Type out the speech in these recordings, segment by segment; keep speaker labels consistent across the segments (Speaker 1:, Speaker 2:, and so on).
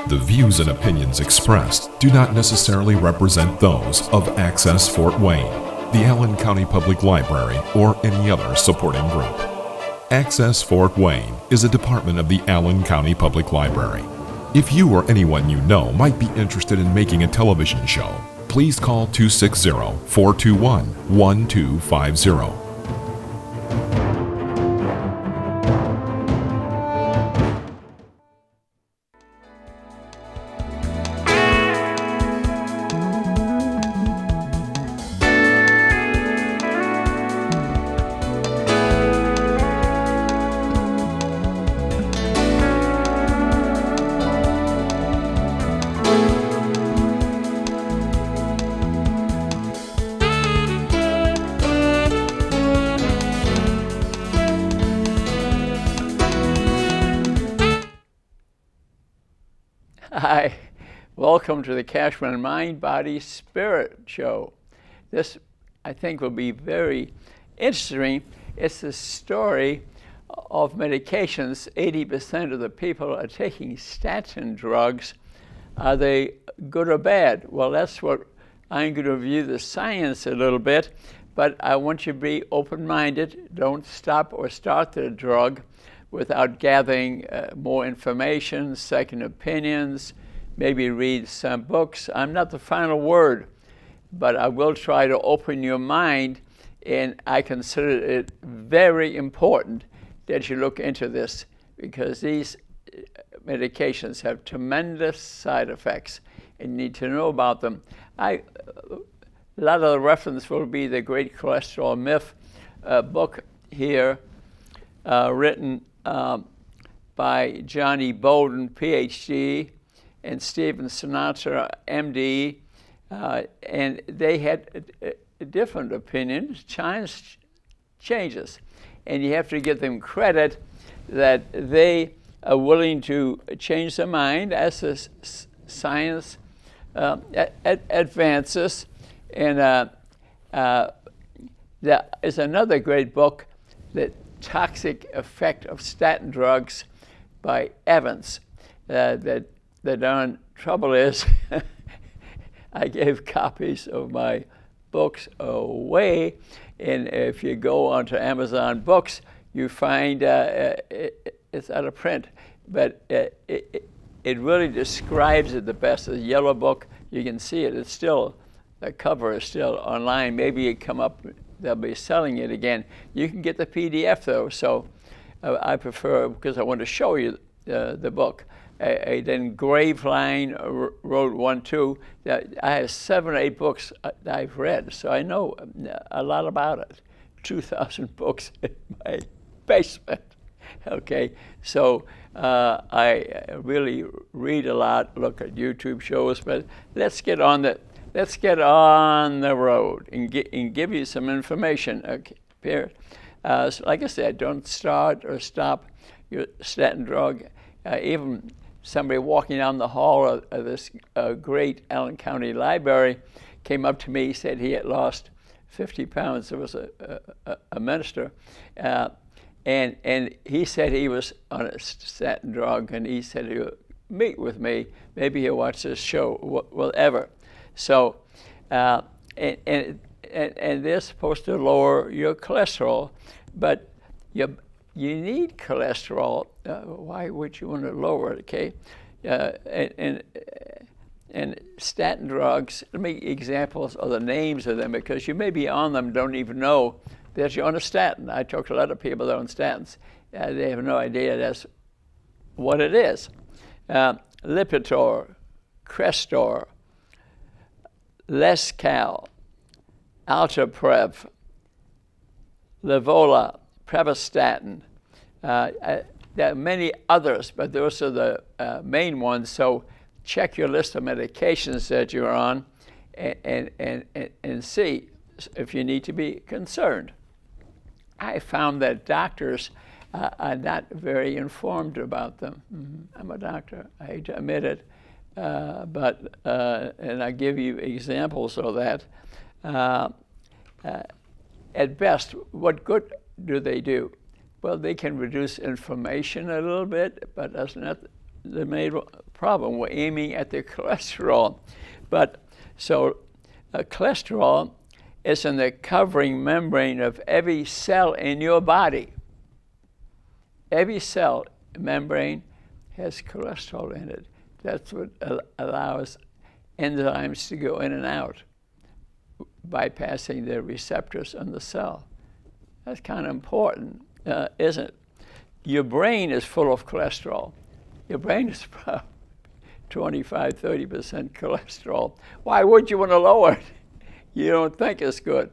Speaker 1: The views and opinions expressed do not necessarily represent those of Access Fort Wayne, the Allen County Public Library, or any other supporting group. Access Fort Wayne is a department of the Allen County Public Library. If you or anyone you know might be interested in making a television show, please call 260-421-1250.
Speaker 2: Hi, welcome to the Kachmann Mind, Body, Spirit show. This, I think, will be very interesting. It's the story of medications. 80% of the people are taking statin drugs. Are they good or bad? Well, that's what I'm going to review the science a little bit, but I want you to be open-minded. Don't stop or start the drug without gathering more information, second opinions, maybe read some books. I'm not the final word, but I will try to open your mind, and I consider it very important that you look into this, because these medications have tremendous side effects, and you need to know about them. A lot of the reference will be the Great Cholesterol Myth book here, written by Johnny Bowden, PhD, and Stephen Sinatra, MD, and they had different opinions, changes, and you have to give them credit that they are willing to change their mind as the science advances. And there is another great book, The Toxic Effect of Statin Drugs by Evans. The darn trouble is I gave copies of my books away, and if you go onto Amazon Books, you find it's out of print. But it really describes it the best. The yellow book, you can see it. It's still, the cover is still online. Maybe it come up, they'll be selling it again. You can get the PDF though, so I prefer, because I want to show you the book. Then Graveline wrote one too. I have 7 or 8 books that I've read, so I know a lot about it. 2,000 books in my basement. Okay, so I really read a lot, look at YouTube shows, but let's get on the road and give you some information. Okay, here. So like I said, don't start or stop your statin drug. Even somebody walking down the hall of this great Allen County Library came up to me, said he had lost 50 pounds. There was a minister, and he said he was on a statin drug, and he said he'll meet with me. Maybe he'll watch this show, whatever. So, and they're supposed to lower your cholesterol, but you need cholesterol. Why would you want to lower it? Okay, and statin drugs. Let me examples of the names of them, because you may be on them, don't even know that you're on a statin. I talk to a lot of people that are on statins. They have no idea that's what it is. Lipitor, Crestor, Lescal, Altaprev, Levola, Pravastatin. There are many others, but those are the main ones. So check your list of medications that you're on and see if you need to be concerned. I found that doctors are not very informed about them. I'm a doctor, I hate to admit it, but and I give you examples of that. At best, what good do they do? Well, they can reduce inflammation a little bit, but that's not the main problem. We're aiming at the cholesterol. But so cholesterol is in the covering membrane of every cell in your body. Every cell membrane has cholesterol in it. That's what allows enzymes to go in and out, bypassing the receptors on the cell. That's kind of important, isn't it? Your brain is full of cholesterol. Your brain is probably 25, 30% cholesterol. Why would you want to lower it? You don't think it's good.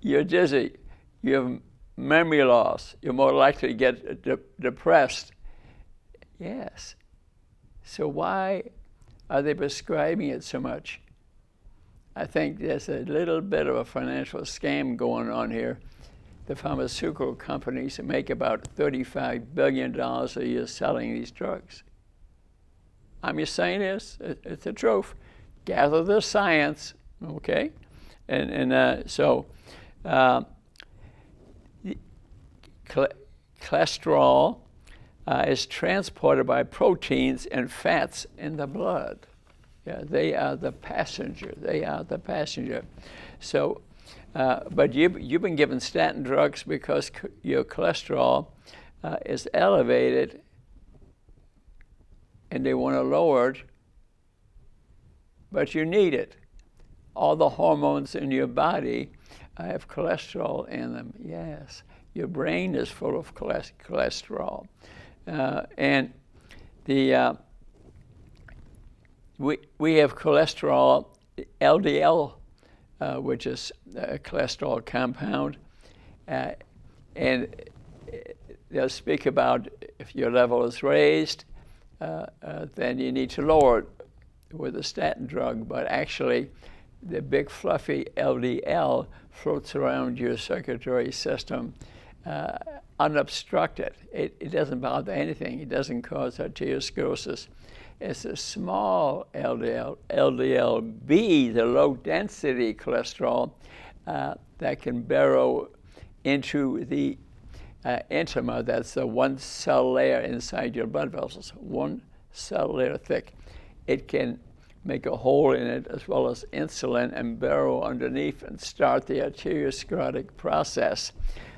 Speaker 2: You're dizzy. You have memory loss. You're more likely to get depressed. Yes. So why are they prescribing it so much? I think there's a little bit of a financial scam going on here. The pharmaceutical companies make about $35 billion a year selling these drugs. I'm just saying this, it's the truth. Gather the science, okay? Cholesterol is transported by proteins and fats in the blood. Yeah, they are the passenger. They are the passenger. So, but you've been given statin drugs because your cholesterol is elevated, and they want to lower it, but you need it. All the hormones in your body have cholesterol in them. Yes, your brain is full of cholesterol, and we have cholesterol, LDL, which is a cholesterol compound, and they'll speak about if your level is raised, then you need to lower it with a statin drug. But actually, the big fluffy LDL floats around your circulatory system unobstructed. It doesn't bother anything. It doesn't cause arteriosclerosis. It's a small LDL, LDL-B, the low-density cholesterol, that can burrow into the intima. That's the one cell layer inside your blood vessels, one cell layer thick. It can make a hole in it as well as insulin and burrow underneath and start the arteriosclerotic process,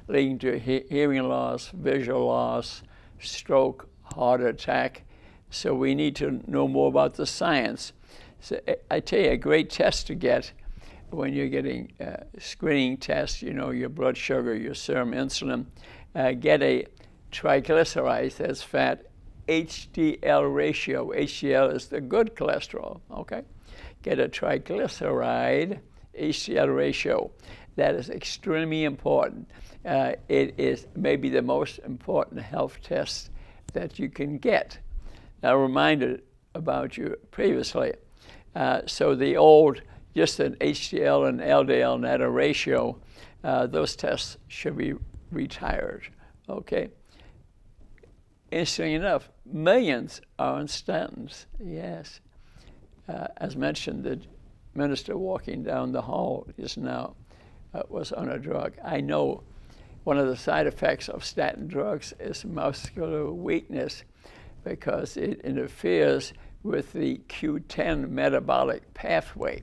Speaker 2: leading to hearing loss, visual loss, stroke, heart attack. So we need to know more about the science. So I tell you, a great test to get when you're getting screening tests, you know, your blood sugar, your serum insulin, get a triglycerides, that's fat, HDL ratio. HDL is the good cholesterol, okay? Get a triglyceride HDL ratio. That is extremely important. It is maybe the most important health test that you can get. Now, reminded about you previously. So the old, just an HDL and LDL net ratio, those tests should be retired, okay? Interesting enough, millions are on statins, yes. As mentioned, the minister walking down the hall just now was on a drug. I know one of the side effects of statin drugs is muscular weakness, because it interferes with the Q10 metabolic pathway.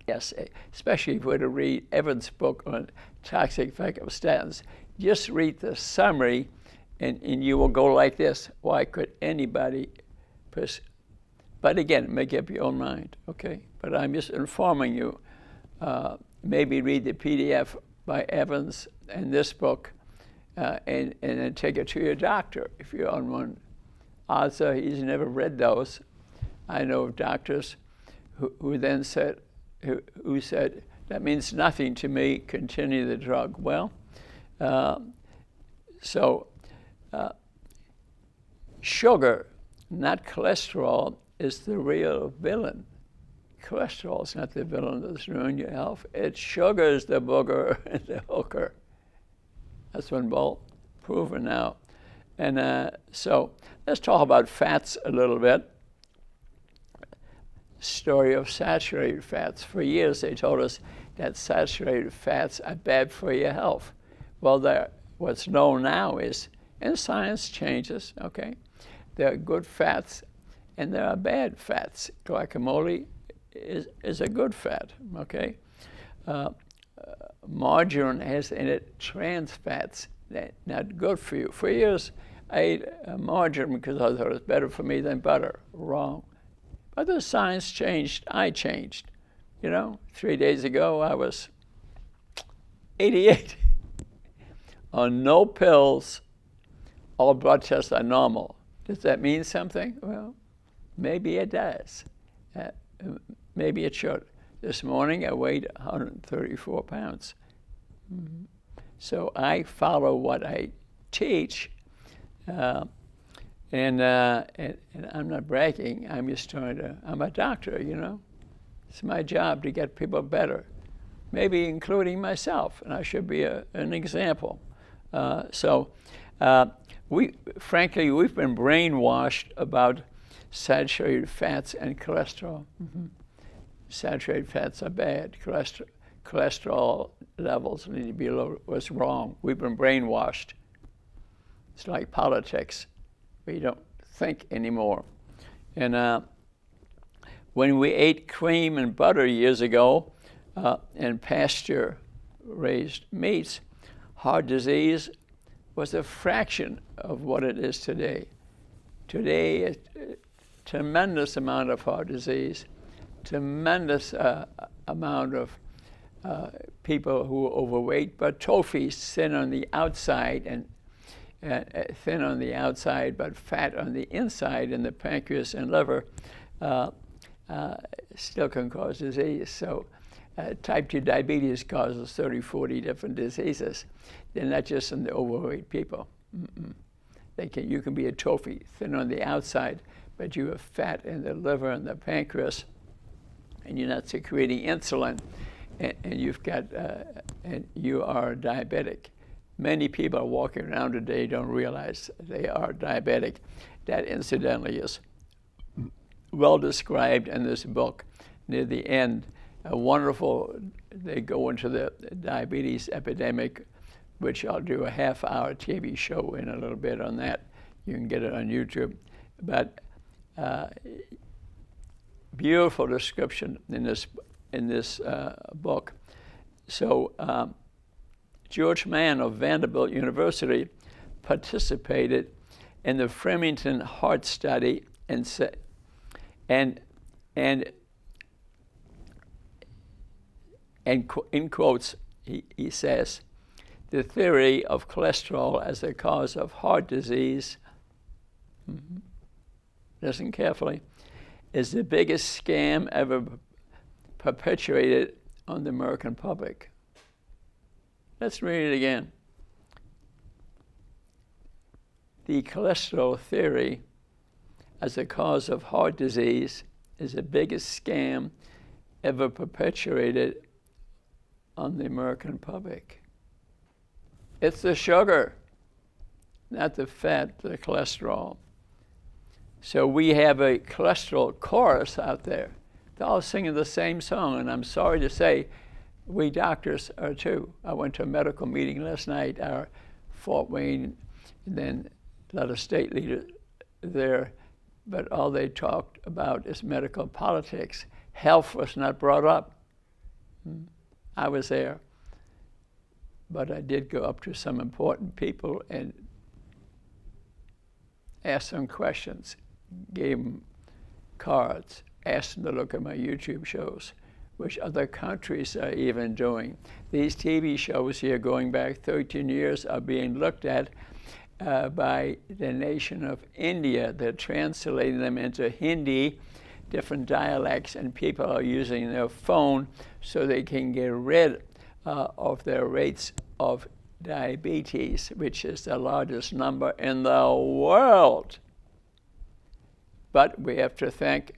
Speaker 2: Yes, especially if you were to read Evans' book on toxic effect of statins, just read the summary and you will go like this. Why could anybody but again, make up your own mind, okay? But I'm just informing you, maybe read the PDF by Evans and this book, and then take it to your doctor if you're on one. Odds are he's never read those. I know of doctors who then said, who said, that means nothing to me, continue the drug. Well, sugar, not cholesterol, is the real villain. Cholesterol is not the villain that's ruining your health. It's sugar is the booger and the hooker. That's been well proven now. And so let's talk about fats a little bit. Story of saturated fats. For years they told us that saturated fats are bad for your health. Well, what's known now is And science changes, okay? There are good fats and there are bad fats. Guacamole is a good fat, okay? Margarine has in it trans fats that not good for you. For years, I ate margarine because I thought it was better for me than butter. Wrong. But the science changed, I changed. You know, 3 days ago I was 88 on no pills. All blood tests are normal. Does that mean something? Well, maybe it does. Maybe it should. This morning I weighed 134 pounds. Mm-hmm. So I follow what I teach, and I'm not bragging. I'm just trying to. I'm a doctor, you know. It's my job to get people better, maybe including myself, and I should be an example. Frankly, we've been brainwashed about saturated fats and cholesterol. Mm-hmm. Saturated fats are bad. Cholesterol levels need to be low. Was wrong. We've been brainwashed. It's like politics. We don't think anymore. And when we ate cream and butter years ago and pasture-raised meats, heart disease was a fraction of what it is today. Today, a tremendous amount of heart disease, tremendous amount of people who are overweight, but trophies, thin on the outside and thin on the outside, but fat on the inside in the pancreas and liver, still can cause disease. So type 2 diabetes causes 30, 40 different diseases. They're not just in the overweight people. Mm-mm. You can be a trophy, thin on the outside, but you have fat in the liver and the pancreas, and you're not secreting insulin, and you've got, and you are diabetic. Many people walking around today don't realize they are diabetic. That incidentally is well described in this book. Near the end, they go into the diabetes epidemic, which I'll do a half-hour TV show in a little bit on that. You can get it on YouTube. But beautiful description in this book. So George Mann of Vanderbilt University participated in the Framingham Heart Study and in quotes, he says, the theory of cholesterol as a cause of heart disease, listen carefully, is the biggest scam ever perpetuated on the American public. Let's read it again. The cholesterol theory as a cause of heart disease is the biggest scam ever perpetuated on the American public. It's the sugar, not the fat, the cholesterol. So we have a cholesterol chorus out there. They're all singing the same song, and I'm sorry to say, we doctors are too. I went to a medical meeting last night, our Fort Wayne, and then a lot of state leaders there, but all they talked about is medical politics. Health was not brought up. I was there. But I did go up to some important people and ask them questions, gave them cards, asked them to look at my YouTube shows, which other countries are even doing. These TV shows here going back 13 years are being looked at by the nation of India. They're translating them into Hindi, different dialects, and people are using their phone so they can get rid of their rates of diabetes, which is the largest number in the world. But we have to thank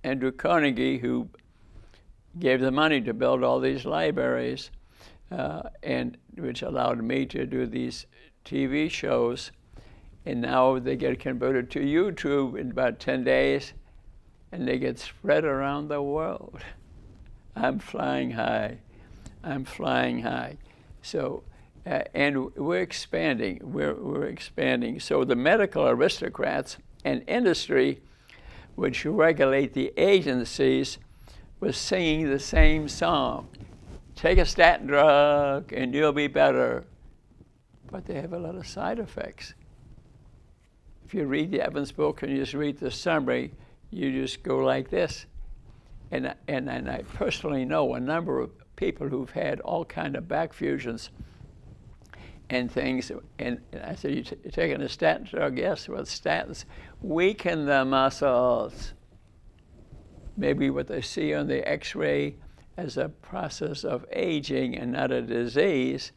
Speaker 2: Andrew Carnegie, who gave the money to build all these libraries, and which allowed me to do these TV shows. And now they get converted to YouTube in about 10 days, and they get spread around the world. I'm flying high. I'm flying high. So and we're expanding. We're expanding. So the medical aristocrats and industry, which regulate the agencies, was singing the same song. Take a statin drug and you'll be better. But they have a lot of side effects. If you read the Evans book and you just read the summary, you just go like this. And I personally know a number of people who've had all kind of back fusions and things. And I said, you're taking a statin drug? Yes, well, statins weaken the muscles. Maybe what they see on the x-ray as a process of aging and not a disease.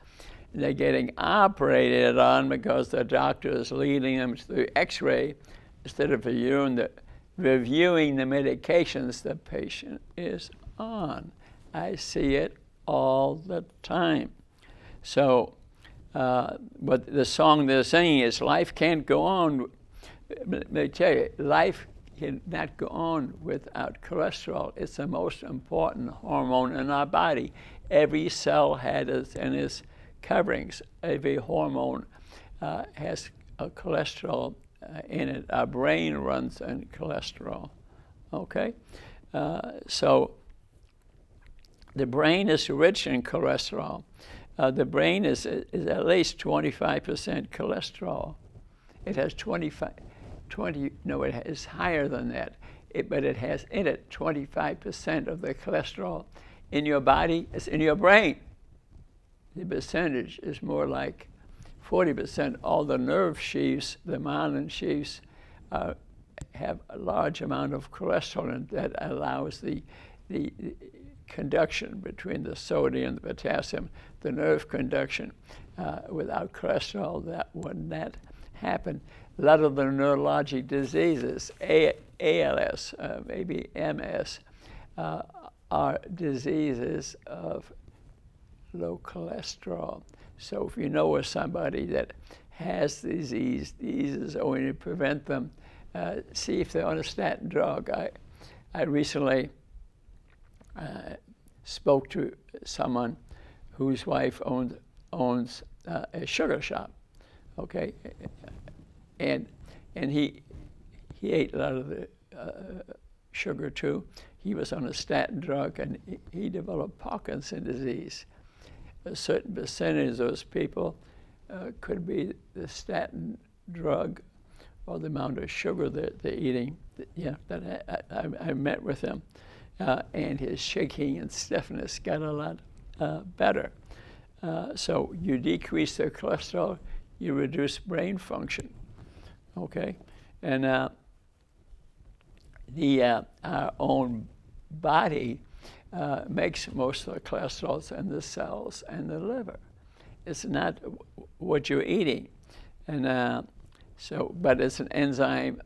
Speaker 2: They're getting operated on because the doctor is leading them to the x-ray instead of reviewing the medications the patient is on. I see it all the time. So, but the song they're singing is, life can't go on. Let me tell you, life cannot go on without cholesterol. It's the most important hormone in our body. Every cell had it in its coverings. Every hormone has a cholesterol in it. Our brain runs on cholesterol. Okay, so the brain is rich in cholesterol. The brain is at least 25% cholesterol. It has it is higher than that. But it has in it 25% of the cholesterol in your body is in your brain. The percentage is more like 40%. All the nerve sheaths, the myelin sheaths, have a large amount of cholesterol, and that allows the conduction between the sodium and the potassium, the nerve conduction. Without cholesterol, that would not happen. A lot of the neurologic diseases, ALS, maybe MS, are diseases of low cholesterol. So if you know of somebody that has these diseases, or when you prevent them, see if they're on a statin drug. I recently spoke to someone whose wife owns a sugar shop, okay, and he ate a lot of the sugar too. He was on a statin drug, and he developed Parkinson's disease. A certain percentage of those people could be the statin drug or the amount of sugar that they're eating. Yeah, that I met with him, and his shaking and stiffness got a lot better. So you decrease the cholesterol, you reduce brain function, okay? And our own body makes most of the cholesterol in the cells and the liver. It's not what you're eating. And but it's an enzyme.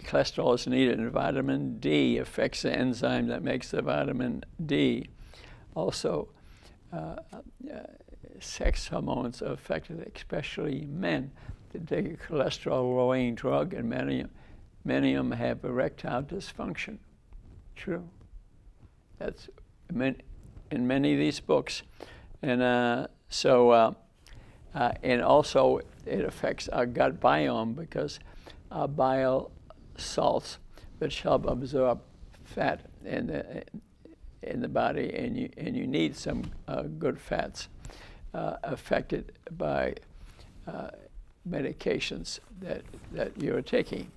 Speaker 2: Cholesterol is needed, and vitamin D affects the enzyme that makes the vitamin D. Also, sex hormones are affected, especially men that take a cholesterol-lowering drug, and many of them have erectile dysfunction. True. That's in many of these books. And and also it affects our gut biome, because our bile salts, which help absorb fat in the body, and you need some good fats, affected by medications that you're taking.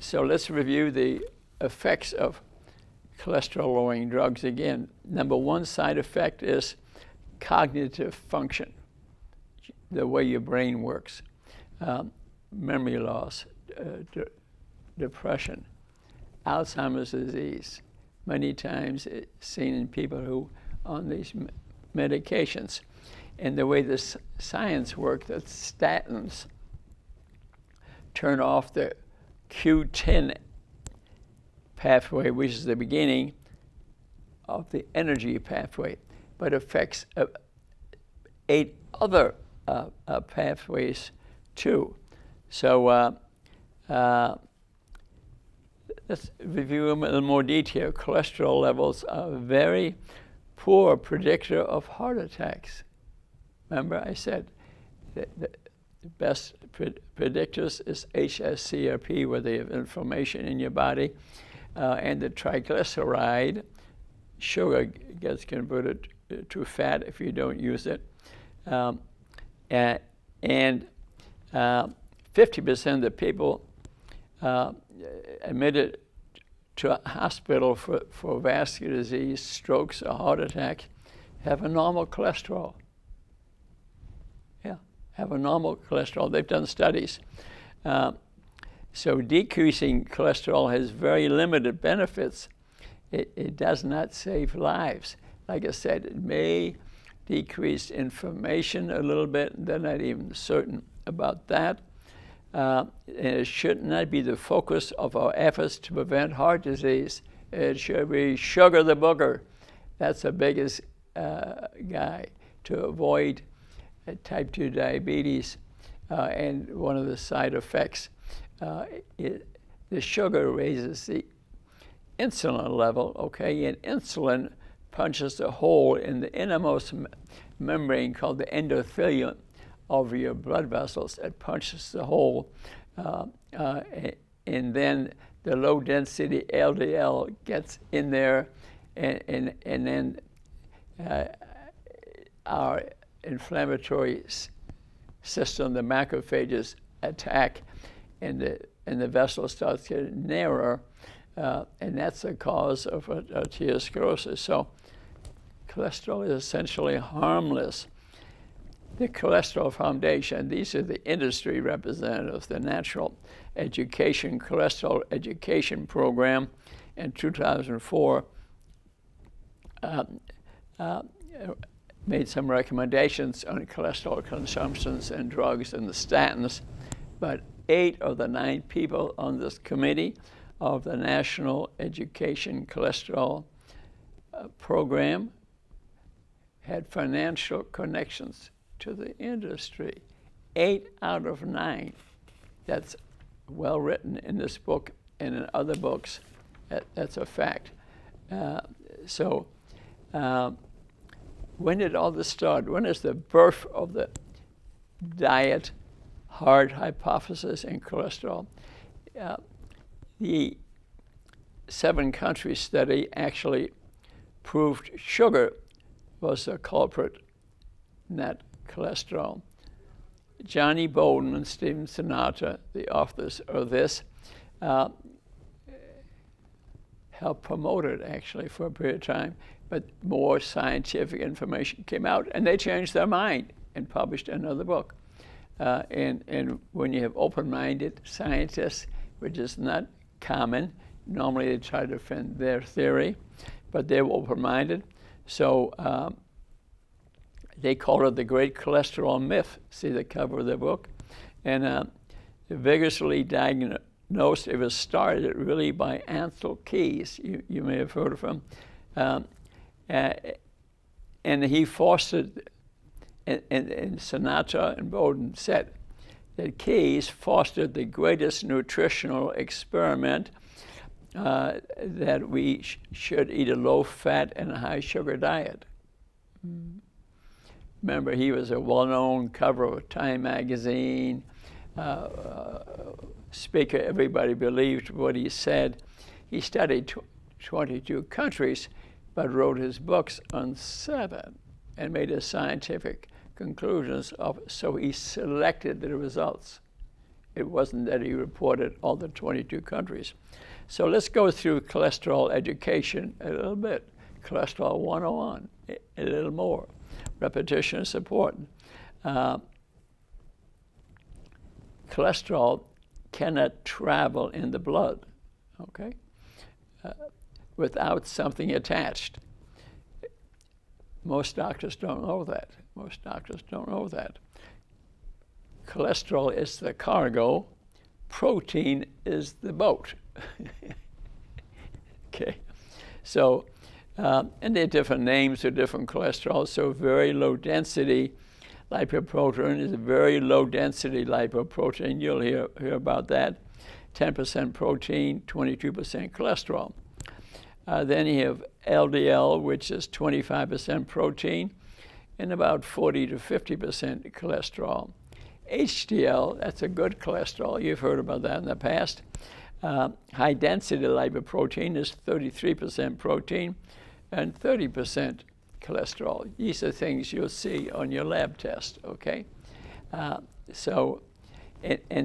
Speaker 2: So let's review the effects of cholesterol-lowering drugs again. Number one side effect is cognitive function, the way your brain works, memory loss, depression, Alzheimer's disease. Many times it's seen in people who are on these medications. And the way the science works, that statins turn off the Q10 pathway, which is the beginning of the energy pathway, but affects 8 other pathways too. So let's review them in a little more detail. Cholesterol levels are very poor predictor of heart attacks. Remember I said that the best predictors is HSCRP, where they have inflammation in your body, and the triglyceride, sugar gets converted to fat if you don't use it. And 50% of the people admitted to a hospital for vascular disease, strokes, or heart attacks have a normal cholesterol. Yeah, have a normal cholesterol. They've done studies. So decreasing cholesterol has very limited benefits. It does not save lives. Like I said, it may decrease inflammation a little bit, and they're not even certain about that. And it should not be the focus of our efforts to prevent heart disease. It should be sugar the booger. That's the biggest guy to avoid type 2 diabetes. And one of the side effects, the sugar raises the insulin level, okay? And insulin punches a hole in the innermost membrane called the endothelium of your blood vessels. It punches the hole, and then the low density LDL gets in there, and then our inflammatory system, the macrophages, attack, and the vessel starts getting narrower, and that's the cause of arteriosclerosis. So cholesterol is essentially harmless. The Cholesterol Foundation, these are the industry representatives, the National Education Cholesterol Education Program in 2004 made some recommendations on cholesterol consumptions and drugs and the statins, but 8 of the 9 people on this committee of the National Education Cholesterol Program had financial connections to the industry. 8 out of 9. That's well written in this book and in other books. That's a fact. When did all this start? When is the birth of the diet hard hypothesis in cholesterol? The 7-country study actually proved sugar was the culprit, not cholesterol. Johnny Bolden and Stephen Sinatra, the authors of this, helped promote it actually for a period of time, but more scientific information came out, and they changed their mind and published another book. And when you have open-minded scientists, which is not common, normally they try to defend their theory, but they were open-minded. So they called it the Great Cholesterol Myth. See the cover of the book? And vigorously diagnosed. It was started really by Ansel Keys. You may have heard of him. And he fostered, and Sinatra and Bolden said that Keys fostered the greatest nutritional experiment, that we should eat a low-fat and a high-sugar diet. Remember, he was a well-known cover of Time magazine, speaker. Everybody believed what he said. He studied 22 countries, but wrote his books on 7 and made his scientific conclusions of it. So he selected the results. It wasn't that he reported all the 22 countries. So let's go through cholesterol education a little bit. Cholesterol 101, a little more. Repetition is important. Cholesterol cannot travel in the blood, okay, without something attached. Most doctors don't know that. Most doctors don't know that. Cholesterol is the cargo, protein is the boat. Okay, so, and there are different names for different cholesterol. So very low density lipoprotein is a very low density lipoprotein. You'll hear about that. 10% protein, 22% cholesterol. Then you have LDL, which is 25% protein and about 40 to 50% cholesterol. HDL, that's a good cholesterol. You've heard about that in the past. High density lipoprotein is 33% protein and 30% cholesterol. These are things you'll see on your lab test, okay? And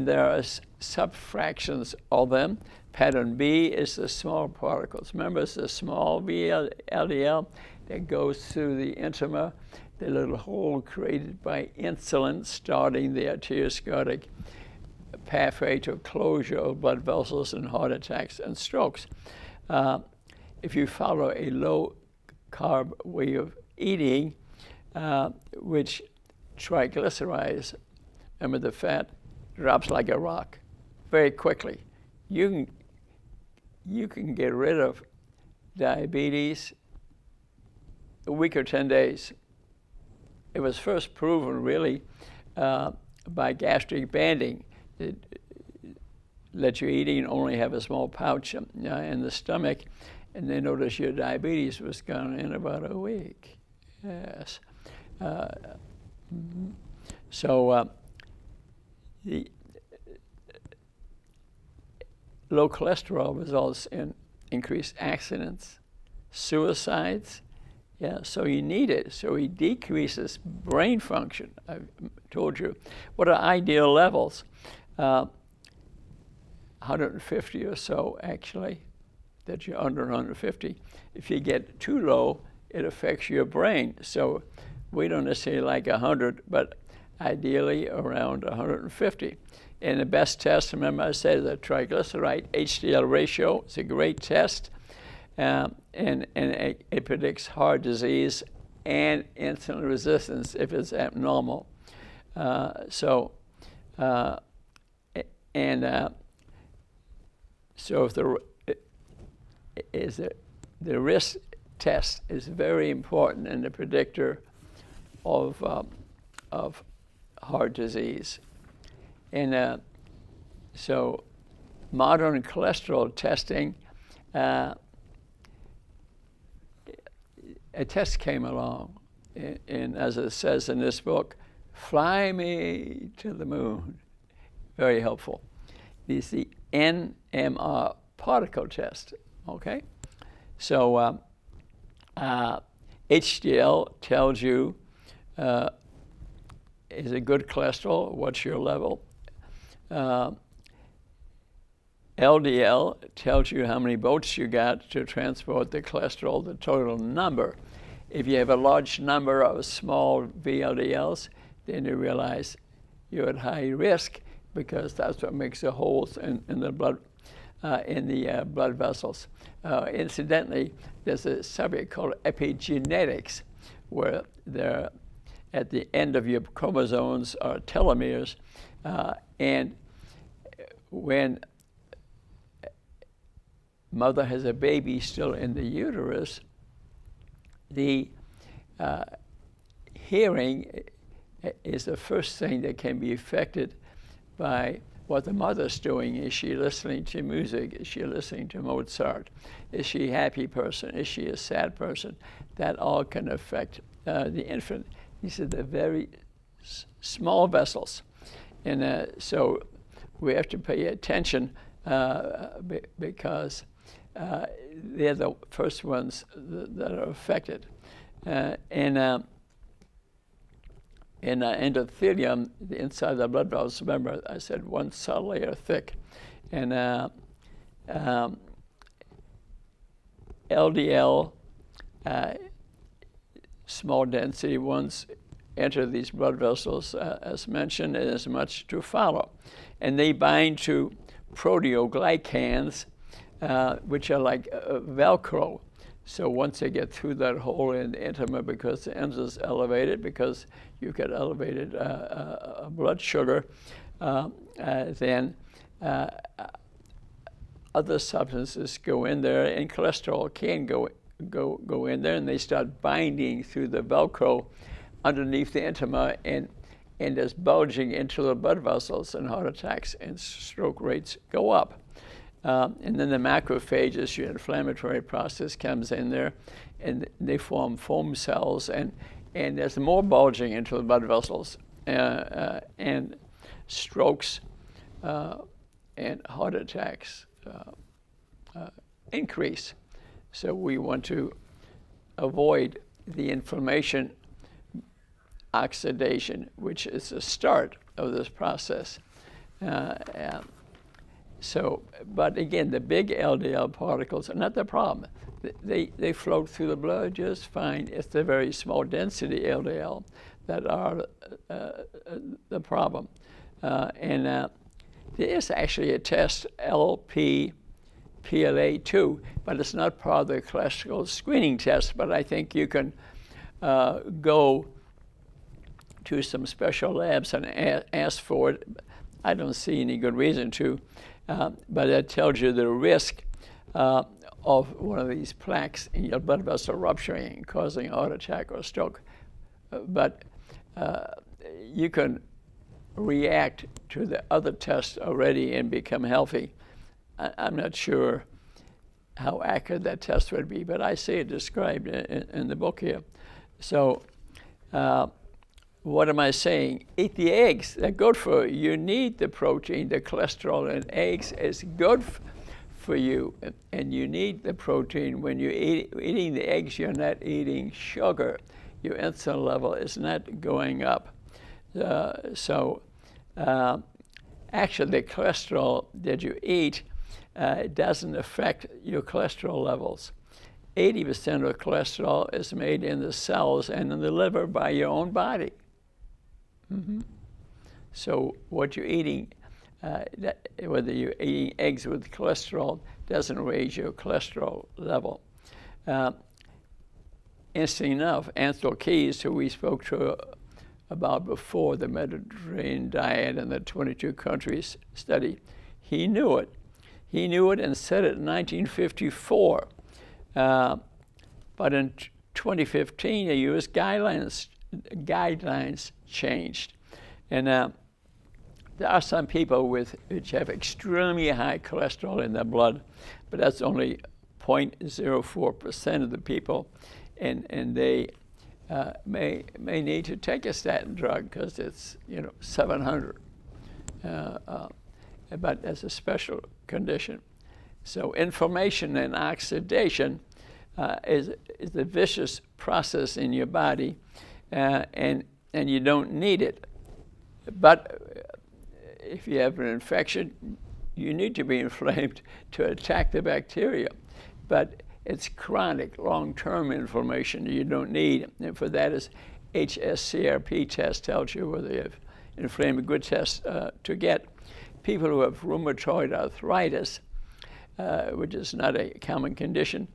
Speaker 2: there are subfractions of them. Pattern B is the small particles. Remember, it's the small VLDL that goes through the intima, the little hole created by insulin starting the arteriosclerotic pathway to closure of blood vessels and heart attacks and strokes. If you follow a low-carb way of eating, which triglycerides, remember the fat, drops like a rock very quickly. You can get rid of diabetes a week or 10 days. It was first proven really by gastric banding. Let your eating only have a small pouch in the stomach, and they noticed your diabetes was gone in about a week. Yes. The low cholesterol results in increased accidents, suicides. Yeah, so you need it. So he decreases brain function. I've told you what are ideal levels. 150 or so, actually, that you're under 150. If you get too low, it affects your brain. So we don't necessarily like 100, but ideally around 150. And the best test, remember I said, the triglyceride HDL ratio. It's a great test. And it predicts heart disease and insulin resistance if it's abnormal. So if the risk test is very important in the predictor of heart disease. And so modern cholesterol testing, a test came along, and as it says in this book, fly me to the moon. Very helpful. It's the NMR particle test, okay? So HDL tells you is it good cholesterol, what's your level? LDL tells you how many boats you got to transport the cholesterol, the total number. If you have a large number of small VLDLs, then you realize you're at high risk because that's what makes the holes in the blood blood vessels. Incidentally, there's a subject called epigenetics, where they're at the end of your chromosomes are telomeres, and when mother has a baby still in the uterus, the hearing is the first thing that can be affected by what the mother's doing. Is she listening to music? Is she listening to Mozart? Is she a happy person? Is she a sad person? That all can affect the infant. These are the very small vessels. And so we have to pay attention because they're the first ones that are affected. Endothelium, the inside of the blood vessels, remember I said one cell layer thick. And LDL, small density ones, enter these blood vessels, as mentioned, and there's much to follow. And they bind to proteoglycans, which are like Velcro. So once they get through that hole in the intima, because the enzyme is elevated, because you get elevated blood sugar, then other substances go in there, and cholesterol can go in there, and they start binding through the Velcro underneath the intima, and there's bulging into the blood vessels, and heart attacks and stroke rates go up. And then the macrophages, your inflammatory process comes in there, and they form foam cells, and there's more bulging into the blood vessels, and strokes and heart attacks increase. So we want to avoid the inflammation oxidation, which is the start of this process. But again, the big LDL particles are not the problem. They float through the blood just fine. It's the very small density LDL that are the problem. There is actually a test, LPPLA2, but it's not part of the cholesterol screening test. But I think you can go to some special labs and ask for it. I don't see any good reason to, but that tells you the risk of one of these plaques in your blood vessel rupturing and causing a heart attack or stroke. But you can react to the other tests already and become healthy. I'm not sure how accurate that test would be, but I see it described in the book here. So what am I saying? Eat the eggs. They're good for you. You need the protein. The cholesterol in eggs is good for you, and you need the protein. When you're eating the eggs, you're not eating sugar. Your insulin level is not going up. Actually, the cholesterol that you eat doesn't affect your cholesterol levels. 80% of cholesterol is made in the cells and in the liver by your own body. So what you're eating, whether you're eating eggs with cholesterol, doesn't raise your cholesterol level. Interesting enough, Ansel Keys, who we spoke to about before, the Mediterranean diet and the 22 countries study, he knew it. He knew it and said it in 1954. But in 2015, the U.S. guidelines changed. And there are some people which have extremely high cholesterol in their blood, but that's only 0.04% of the people. And they may need to take a statin drug because it's 700. But that's a special condition. So inflammation and oxidation is a vicious process in your body, and you don't need it. But if you have an infection, you need to be inflamed to attack the bacteria. But it's chronic, long-term inflammation you don't need. And for that is HSCRP test tells you whether you have inflamed. A good test to get. People who have rheumatoid arthritis, which is not a common condition,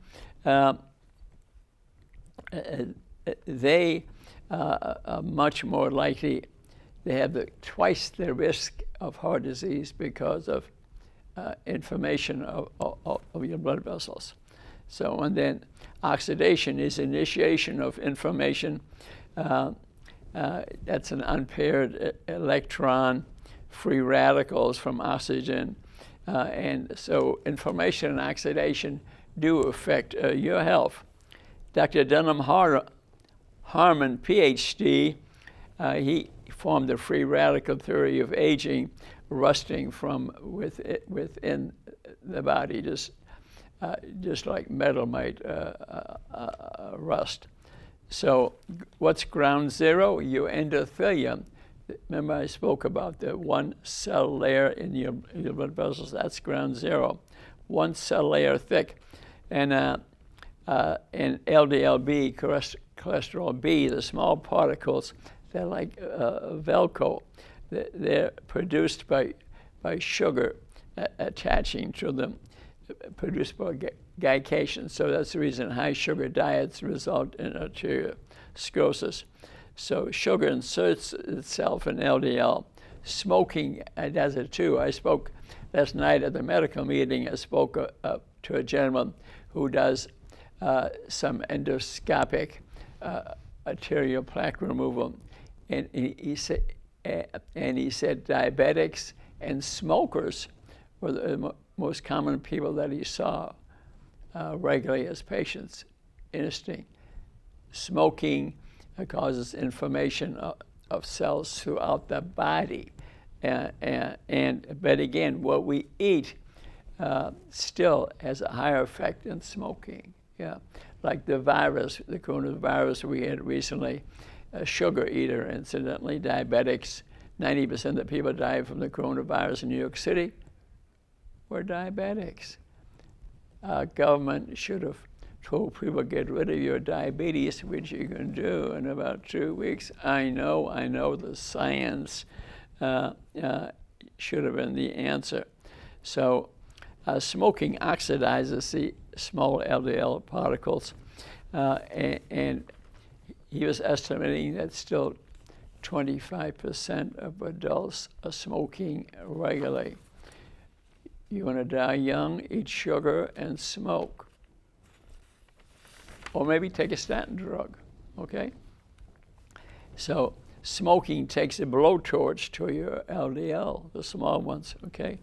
Speaker 2: they are much more likely. They have twice the risk of heart disease because of inflammation of your blood vessels. So, and then oxidation is initiation of inflammation. That's an unpaired electron, free radicals from oxygen. And so inflammation and oxidation do affect your health. Dr. Dunham Harmon, PhD, he formed the free radical theory of aging, rusting from within the body, just like metal might rust. So what's ground zero? Your endothelium. Remember I spoke about the one cell layer in your blood vessels. That's ground zero. One cell layer thick. And LDL-B, cholesterol B, the small particles, they're like Velcro. They're produced by sugar attaching to them, produced by glycation. So that's the reason high sugar diets result in arteriosclerosis. So sugar inserts itself in LDL. Smoking does it too. I spoke last night at the medical meeting. I spoke to a gentleman who does some endoscopic arterial plaque removal, and he said diabetics and smokers were most common people that he saw regularly as patients. Interesting. Smoking causes inflammation of cells throughout the body. But again, what we eat still has a higher effect than smoking. Yeah, like the virus, the coronavirus we had recently, a sugar eater, incidentally, diabetics. 90% of the people dying from the coronavirus in New York City were diabetics. Our government should have told people, get rid of your diabetes, which you can do in about 2 weeks. I know the science should have been the answer. So smoking oxidizes the small LDL particles, and he was estimating that still 25% of adults are smoking regularly. You want to die young, eat sugar and smoke. Or maybe take a statin drug, okay? So smoking takes a blowtorch to your LDL, the small ones, okay?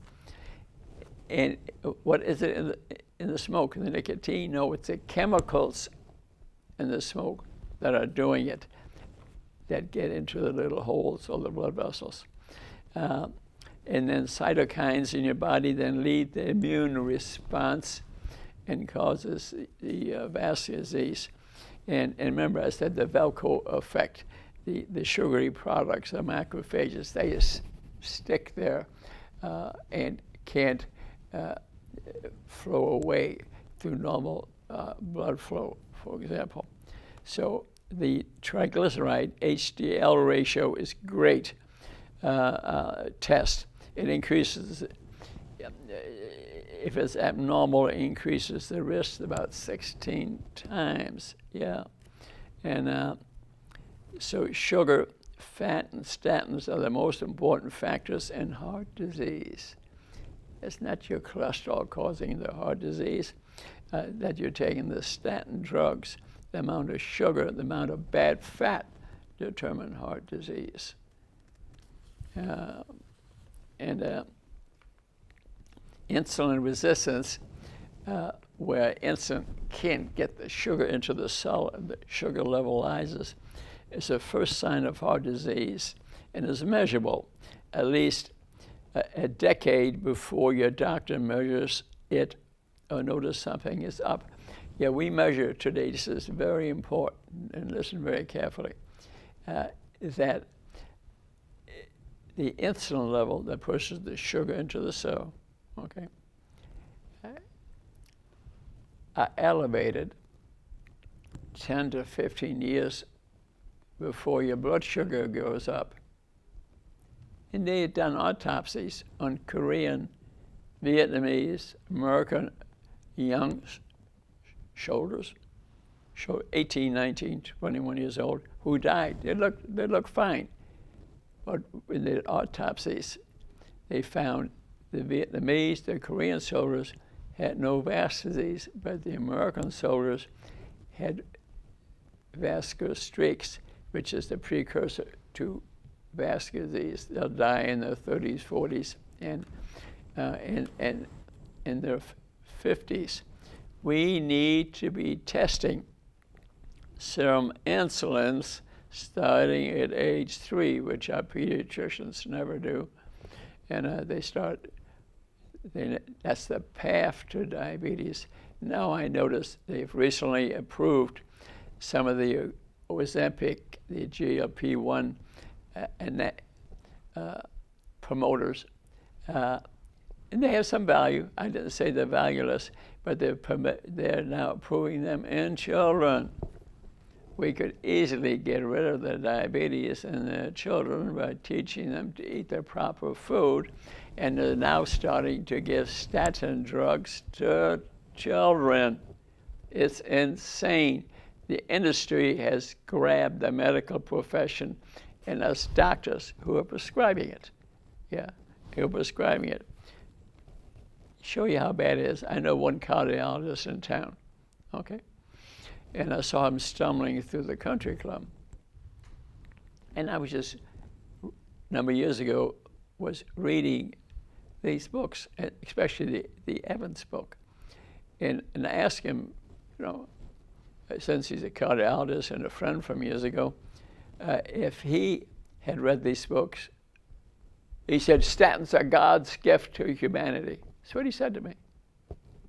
Speaker 2: And what is it in the smoke, the nicotine? No, it's the chemicals in the smoke that are doing it, that get into the little holes or the blood vessels. And then cytokines in your body then lead the immune response and causes the vascular disease. And remember, I said the Velcro effect, the sugary products, the macrophages, they just stick there and can't flow away through normal blood flow, for example. So the triglyceride HDL ratio is great test. It increases, if it's abnormal, it increases the risk about 16 times, yeah. And so sugar, fat, and statins are the most important factors in heart disease. It's not your cholesterol causing the heart disease, that you're taking the statin drugs. The amount of sugar, the amount of bad fat determine heart disease. Insulin resistance, where insulin can't get the sugar into the cell and the sugar levelizes, is the first sign of heart disease and is measurable at least a decade before your doctor measures it or notice something is up. Yeah, we measure today, this is very important, and listen very carefully, that the insulin level that pushes the sugar into the cell, okay, are elevated 10 to 15 years before your blood sugar goes up. And they had done autopsies on Korean, Vietnamese, American young soldiers, 18, 19, 21 years old, who died. They looked fine. But in the autopsies, they found the Vietnamese, the Korean soldiers had no vascular disease, but the American soldiers had vascular streaks, which is the precursor to vascular disease. They'll die in their 30s, 40s, and in their 50s. We need to be testing serum insulins starting at age 3, which our pediatricians never do. And that's the path to diabetes. Now I notice they've recently approved some of the Ozempic, the GLP-1 and that promoters. And they have some value. I didn't say they're valueless, but they're now approving them in children. We could easily get rid of the diabetes in the children by teaching them to eat their proper food, and they're now starting to give statin drugs to children. It's insane. The industry has grabbed the medical profession and us doctors who are prescribing it. Yeah, who are prescribing it. Show you how bad it is. I know one cardiologist in town, okay? And I saw him stumbling through the country club. And I was just, a number of years ago, was reading these books, especially the Evans book. And I asked him, you know, since he's a cardiologist and a friend from years ago, if he had read these books. He said, statins are God's gift to humanity. That's what he said to me.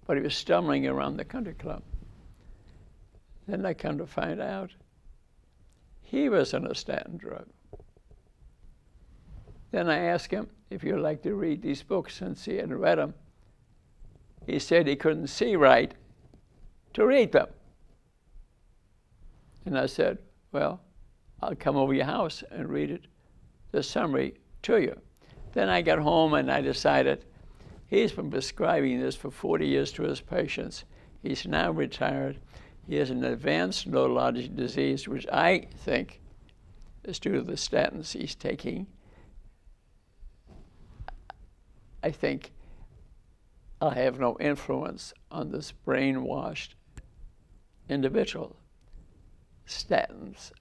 Speaker 2: But he was stumbling around the country club. Then I come to find out he was on a statin drug. Then I asked him if you'd like to read these books, since he hadn't read them. He said he couldn't see right to read them. And I said, well, I'll come over your house and read it, the summary, to you. Then I got home and I decided he's been prescribing this for 40 years to his patients. He's now retired. He has an advanced neurologic disease, which I think is due to the statins he's taking. I think I'll have no influence on this brainwashed individual. Statins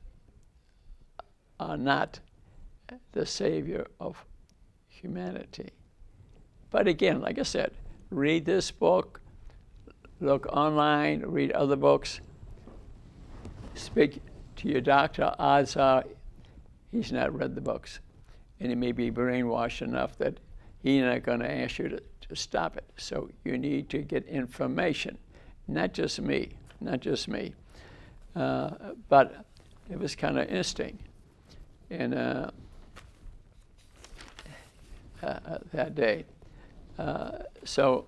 Speaker 2: are not the savior of humanity. But again, like I said, read this book, look online, read other books, speak to your doctor. Odds are he's not read the books, and he may be brainwashed enough that he's not going to ask you to stop it. So you need to get information, not just me, but it was kind of interesting. And that day. So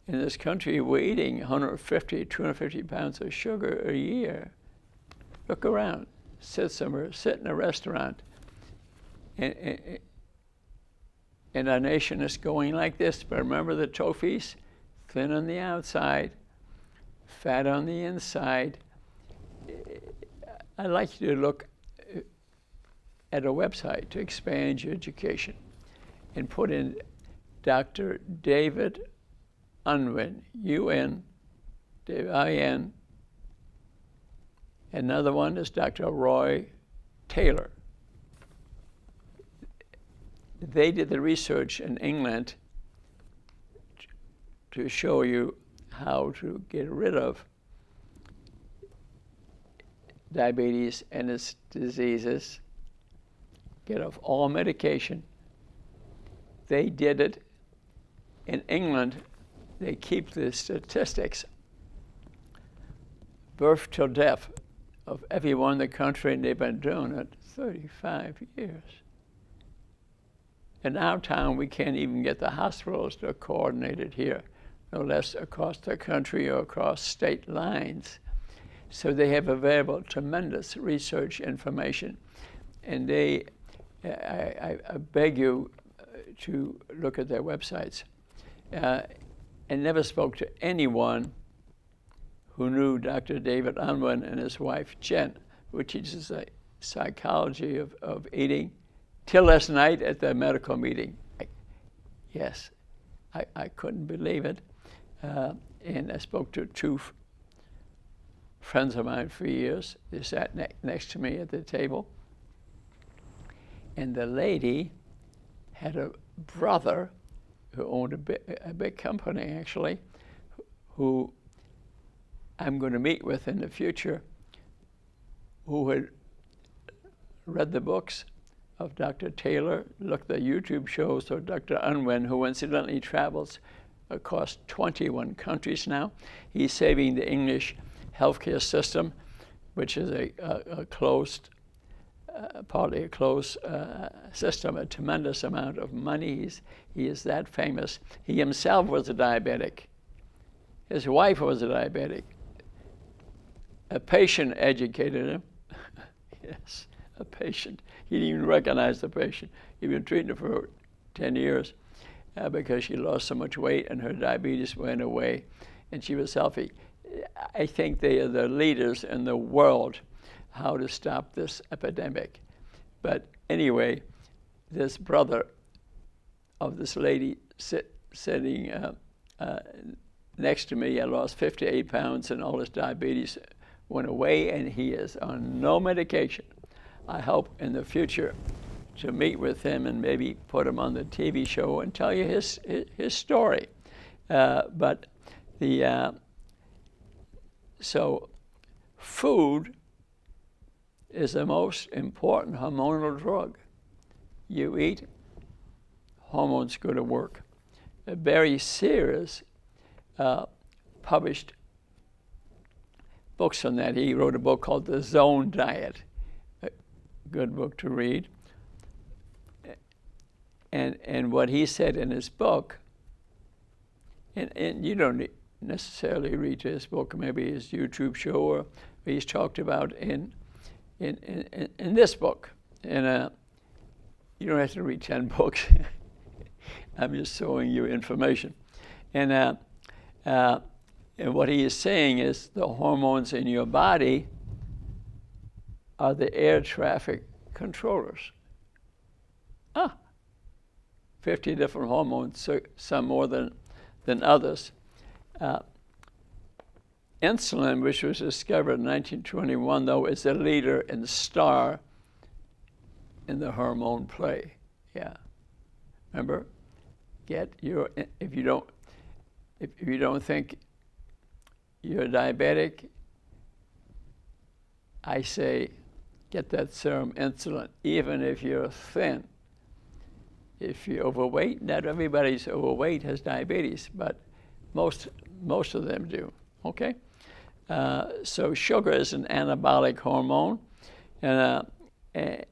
Speaker 2: in this country, we're eating 150, 250 pounds of sugar a year. Look around, sit somewhere, sit in a restaurant, and our nation is going like this. But remember the trophies? Thin on the outside, fat on the inside. I'd like you to look at a website to expand your education and put in Dr. David Unwin, U-N, I-N. Another one is Dr. Roy Taylor. They did the research in England to show you how to get rid of diabetes and its diseases, get off all medication. They did it. In England, they keep the statistics, birth till death, of everyone in the country, and they've been doing it 35 years. In our town, we can't even get the hospitals to coordinate it here, no less across the country or across state lines. So they have available tremendous research information, and I beg you to look at their websites. And never spoke to anyone who knew Dr. David Unwin and his wife Jen, who teaches the psychology of eating, till last night at the medical meeting. I couldn't believe it. And I spoke to two friends of mine for years. They sat next to me at the table. And the lady had a brother who owned a big company, actually, who I'm going to meet with in the future, who had read the books of Dr. Taylor, looked at YouTube shows of Dr. Unwin, who incidentally travels across 21 countries now. He's saving the English healthcare system, which is a closed, partly a closed system, a tremendous amount of money. He is that famous. He himself was a diabetic. His wife was a diabetic. A patient educated him. Yes, a patient. He didn't even recognize the patient. He'd been treating her for 10 years because she lost so much weight and her diabetes went away and she was healthy. I think they are the leaders in the world how to stop this epidemic. But anyway, this brother of this lady sitting next to me, had lost 58 pounds and all his diabetes went away, and he is on no medication. I hope in the future to meet with him and maybe put him on the TV show and tell you his story. But so food is the most important hormonal drug. You eat, hormones go to work. Barry Sears published books on that. He wrote a book called The Zone Diet, a good book to read. And what he said in his book, and you don't necessarily read his book, maybe his YouTube show, or he's talked about in this book. And you don't have to read 10 books. I'm just showing you information. And what he is saying is the hormones in your body are the air traffic controllers. 50 different hormones, so some more than others. Insulin, which was discovered in 1921, though, is a leader and star in the hormone play. Yeah. Remember, if you don't think you're diabetic, I say get that serum insulin, even if you're thin. If you're overweight, not everybody's overweight has diabetes, but most of them do. Okay, so sugar is an anabolic hormone, and it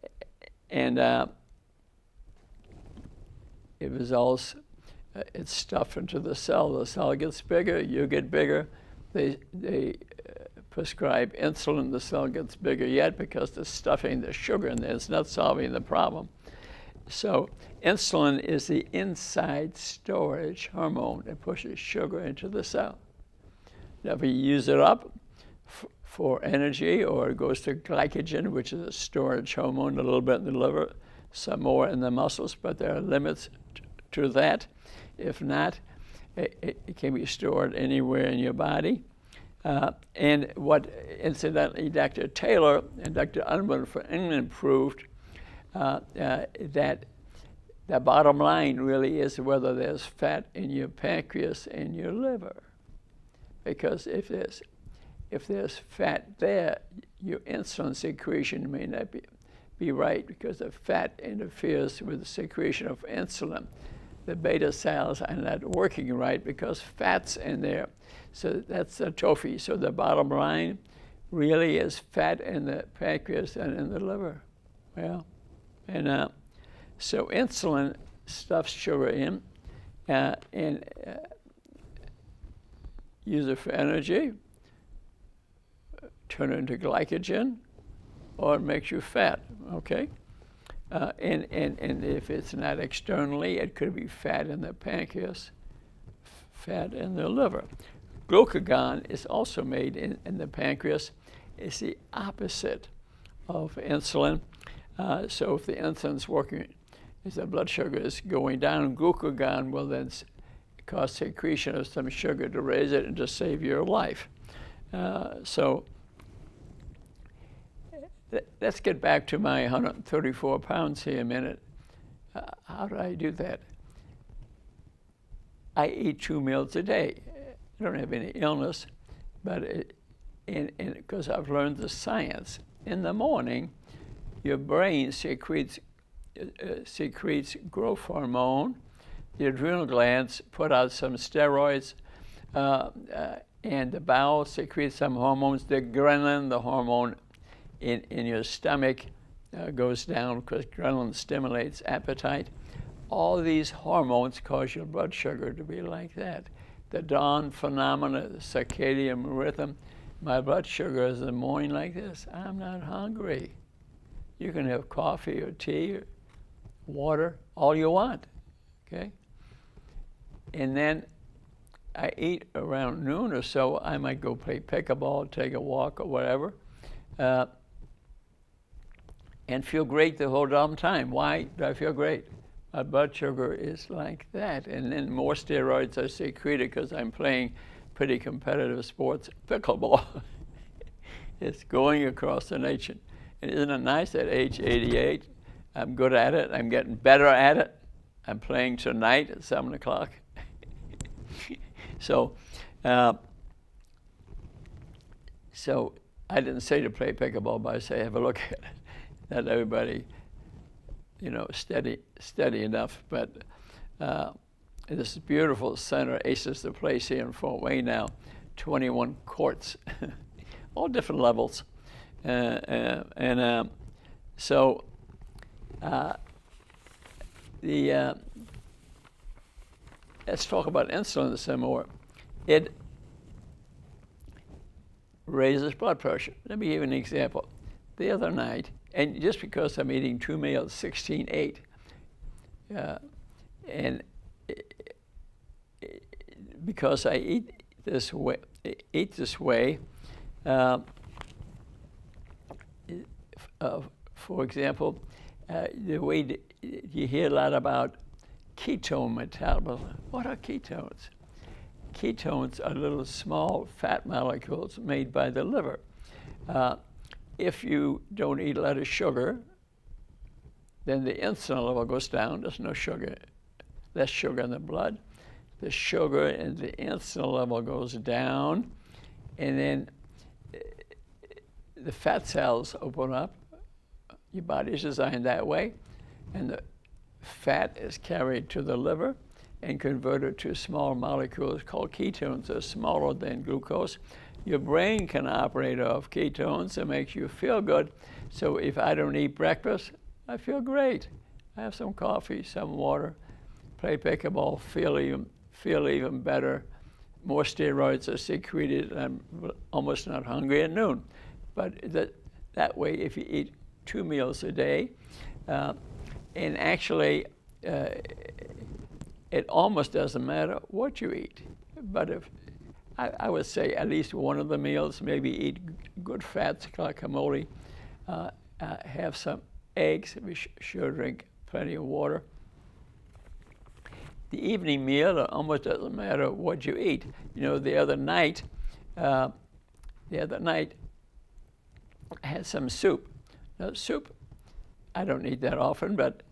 Speaker 2: results. It's stuffed into the cell. The cell gets bigger. You get bigger. They prescribe insulin. The cell gets bigger yet because they're stuffing the sugar in there. It's not solving the problem. So insulin is the inside storage hormone that pushes sugar into the cell. Now, if you use it up for energy, or it goes to glycogen, which is a storage hormone, a little bit in the liver, some more in the muscles, but there are limits to that. If not, it can be stored anywhere in your body. And what, incidentally, Dr. Taylor and Dr. Unwin from England proved that the bottom line really is whether there's fat in your pancreas and your liver. Because if there's fat there, your insulin secretion may not be right, because the fat interferes with the secretion of insulin. The beta cells are not working right because fat's in there. So that's the trophy. So the bottom line really is fat in the pancreas and in the liver. Well, and so insulin stuffs sugar in and use it for energy, turn it into glycogen, or it makes you fat, okay? And if it's not externally, it could be fat in the pancreas, fat in the liver. Glucagon is also made in the pancreas. It's the opposite of insulin. So if the insulin's working, if the blood sugar is going down, glucagon will then cause secretion of some sugar to raise it and to save your life. So let's get back to my 134 pounds here a minute. How do I do that? I eat 2 meals a day. I don't have any illness, but because I've learned the science. In the morning, your brain secretes growth hormone. The adrenal glands put out some steroids, and the bowel secretes some hormones. The ghrelin, the hormone in your stomach, goes down because ghrelin stimulates appetite. All these hormones cause your blood sugar to be like that. The dawn phenomena, the circadian rhythm. My blood sugar is in the morning like this. I'm not hungry. You can have coffee or tea or water, all you want, okay? And then I eat around noon or so. I might go play pickleball, take a walk or whatever, and feel great the whole damn time. Why do I feel great? My blood sugar is like that. And then more steroids are secreted because I'm playing pretty competitive sports. Pickleball is going across the nation. And isn't it nice at age 88? I'm good at it. I'm getting better at it. I'm playing tonight at 7 o'clock. So I didn't say to play pickleball, but I say have a look at it. Not everybody, steady enough. But this is beautiful center. Aces the place here in Fort Wayne now, 21 courts, all different levels, let's talk about insulin some more. It raises blood pressure. Let me give you an example. The other night, and just because I'm eating 2 meals, 16:8, and because I eat this way, for example, the way you hear a lot about ketone metabolism. What are ketones? Ketones are little small fat molecules made by the liver. If you don't eat a lot of sugar, then the insulin level goes down. There's no sugar, less sugar in the blood. The sugar and the insulin level goes down, and then the fat cells open up. Your body is designed that way, and the fat is carried to the liver and converted to small molecules called ketones. They're smaller than glucose. Your brain can operate off ketones. It makes you feel good. So if I don't eat breakfast, I feel great. I have some coffee, some water, play pickleball, feel even better. More steroids are secreted. I'm almost not hungry at noon. But that way, if you eat 2 meals a day, and actually, it almost doesn't matter what you eat. But if I would say at least one of the meals, maybe eat good fats, guacamole, have some eggs, be sure to drink plenty of water. The evening meal, it almost doesn't matter what you eat. The other night, I had some soup. Now, soup, I don't eat that often, but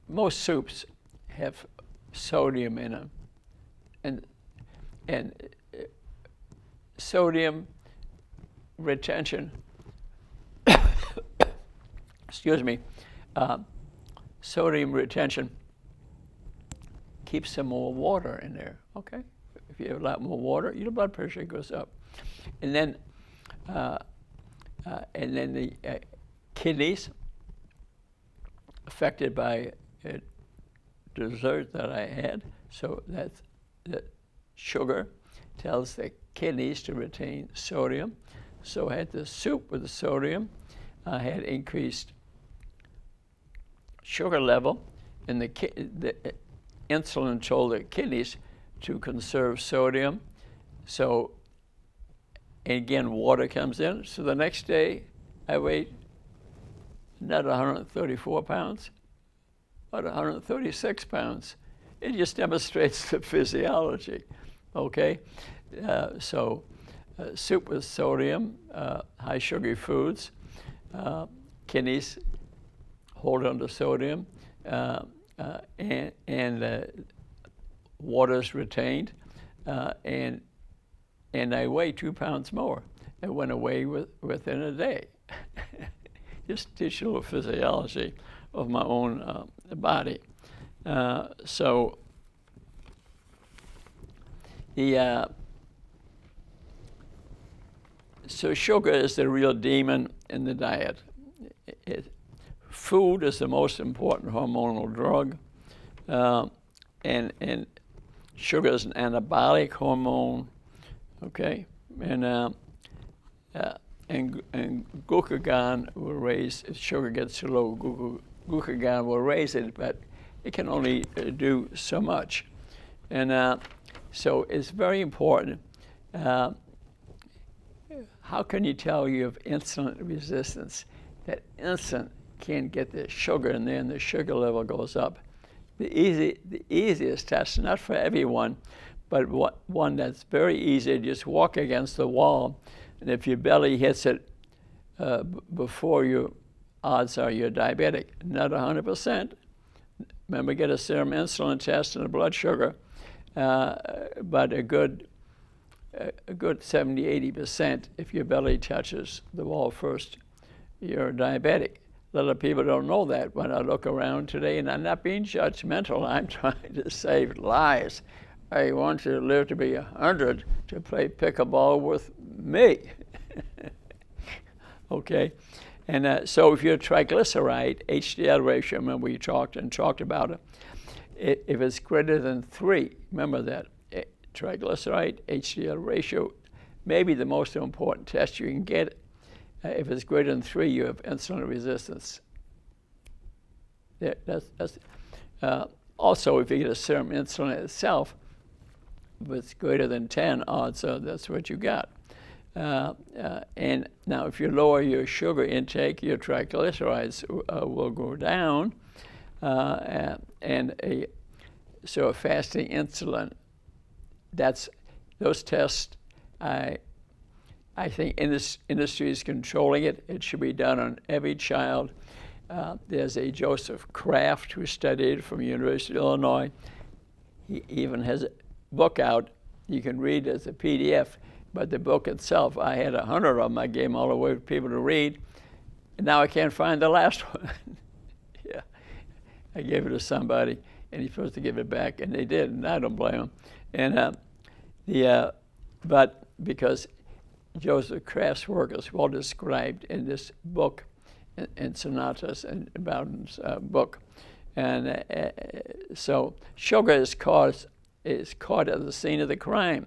Speaker 2: most soups have sodium in them. And sodium retention, sodium retention keeps some more water in there, okay? If you have a lot more water, your blood pressure goes up. And then the kidneys, affected by a dessert that I had, so that's the sugar tells the kidneys to retain sodium. So I had the soup with the sodium. I had increased sugar level, and the insulin told the kidneys to conserve sodium. So, and again, water comes in. So the next day, I weighed not 134 pounds, but 136 pounds. It just demonstrates the physiology, okay? Soup with sodium, high sugary foods, kidneys hold on to sodium, and water's retained, and I weigh 2 pounds more. It went away within a day. Just teach you a little physiology of my own body. So sugar is the real demon in the diet. Food is the most important hormonal drug, and sugar is an anabolic hormone, okay? And glucagon will raise, if sugar gets too low, glucagon will raise it, but it can only do so much. And so it's very important. How can you tell you have insulin resistance? That insulin can't get the sugar in there, and the sugar level goes up. The easiest test, not for everyone, but one that's very easy, just walk against the wall, and if your belly hits it before you odds are you're diabetic. Not 100%. Remember, get a serum insulin test and a blood sugar, but a good 70-80%, if your belly touches the wall first, you're diabetic. A lot of people don't know that. When I look around today, and I'm not being judgmental, I'm trying to save lives. I want you to live to be 100 to play pickleball with me. Okay? And so if your triglyceride, HDL ratio, remember we talked about it, if it's greater than 3, remember that, triglyceride, HDL ratio, maybe the most important test you can get. If it's greater than 3, you have insulin resistance. Also, if you get a serum insulin itself, if it's greater than 10, odds are that's what you got. And now, if you lower your sugar intake, your triglycerides will go down. So a fasting insulin, those tests, I think industry is controlling it. It should be done on every child. There's a Joseph Kraft who studied from the University of Illinois. He even has a book out you can read as a PDF. But the book itself, I had 100 of them. I gave them all away for people to read. And now I can't find the last one. Yeah, I gave it to somebody, and he's supposed to give it back, and they did, and I don't blame them. And but because Joseph Kraft's work is well described in this book, in Sonatas and Bowden's book, and so sugar is caught at the scene of the crime,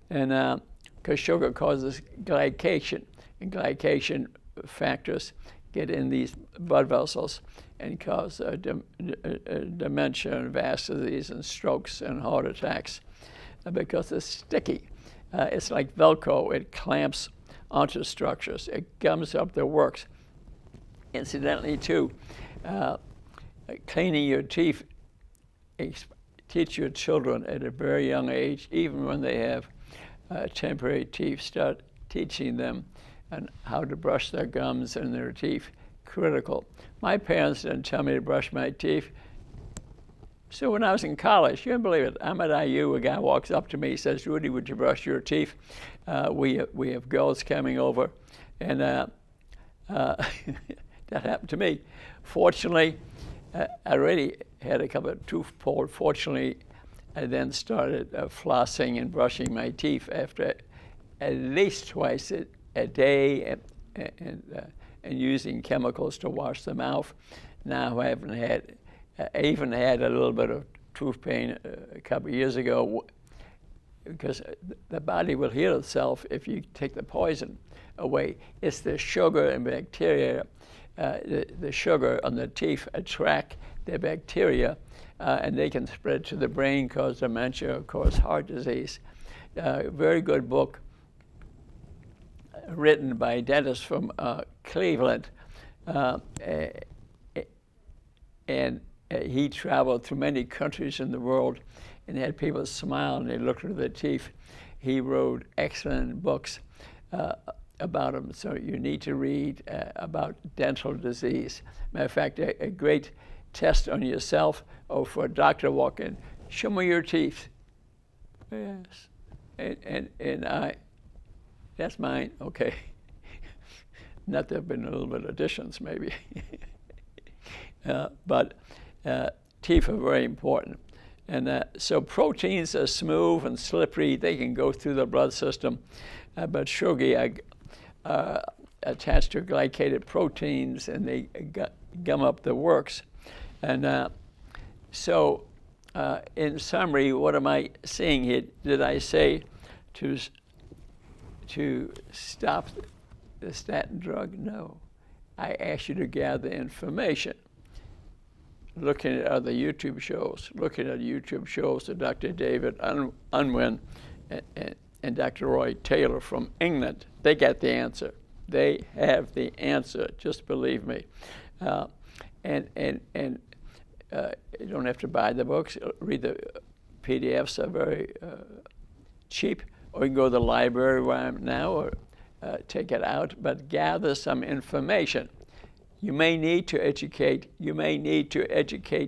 Speaker 2: and because sugar causes glycation, and glycation factors get in these blood vessels and cause dementia and vascular disease and strokes and heart attacks because it's sticky. It's like Velcro. It clamps onto structures. It gums up the works. Incidentally, too, cleaning your teeth, teach your children at a very young age, even when they have temporary teeth, start teaching them on how to brush their gums and their teeth. Critical. My parents didn't tell me to brush my teeth. So when I was in college, you can't believe it, I'm at IU, a guy walks up to me, says, "Rudy, would you brush your teeth? We have girls coming over." And that happened to me. Fortunately, I already had a couple of tooth pulled. Fortunately, I then started flossing and brushing my teeth after at least twice a day and using chemicals to wash the mouth. Now I even had a little bit of tooth pain a couple of years ago because the body will heal itself if you take the poison away. It's the sugar and bacteria. The sugar on the teeth attract the bacteria and they can spread to the brain, cause dementia, cause heart disease. Very good book written by a dentist from Cleveland. And he traveled through many countries in the world and had people smile and they looked at their teeth. He wrote excellent books about them, so you need to read about dental disease. Matter of fact, a great test on yourself, or for a doctor to walk in, show me your teeth. Yes. And I, that's mine, okay. Not there have been a little bit of additions, maybe. But teeth are very important. And so proteins are smooth and slippery. They can go through the blood system. But sugar are attached to glycated proteins, and they gum up the works. And so in summary, what am I saying here? Did I say to stop the statin drug? No. I asked you to gather information. Looking at other YouTube shows, of Dr. David Unwin and Dr. Roy Taylor from England. They got the answer. They have the answer, just believe me. You don't have to buy the books. Read the PDFs are very cheap, or you can go to the library where I am now, or take it out, but gather some information. you may need to educate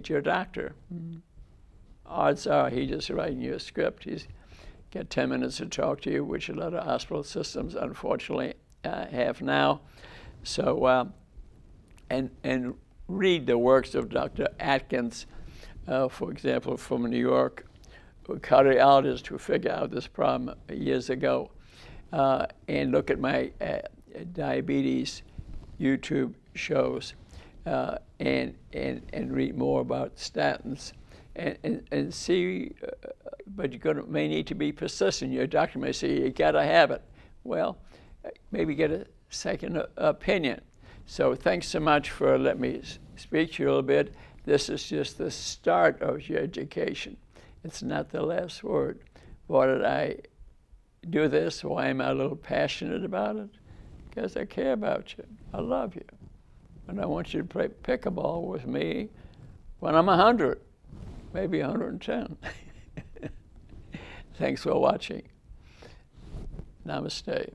Speaker 2: your doctor. Odds are he's just writing you a script. He's got 10 minutes to talk to you, which a lot of hospital systems unfortunately have now. So, and read the works of Dr. Atkins, for example, from New York, a cardiologist who figured out this problem years ago, and look at my diabetes YouTube shows, and read more about statins, and see. But you may need to be persistent. Your doctor may say you gotta have it. Well, maybe get a second opinion. So thanks so much for letting me speak to you a little bit. This is just the start of your education. It's not the last word. Why did I do this? Why am I a little passionate about it? Because I care about you. I love you. And I want you to play pickleball with me when I'm 100, maybe 110. Thanks for watching. Namaste.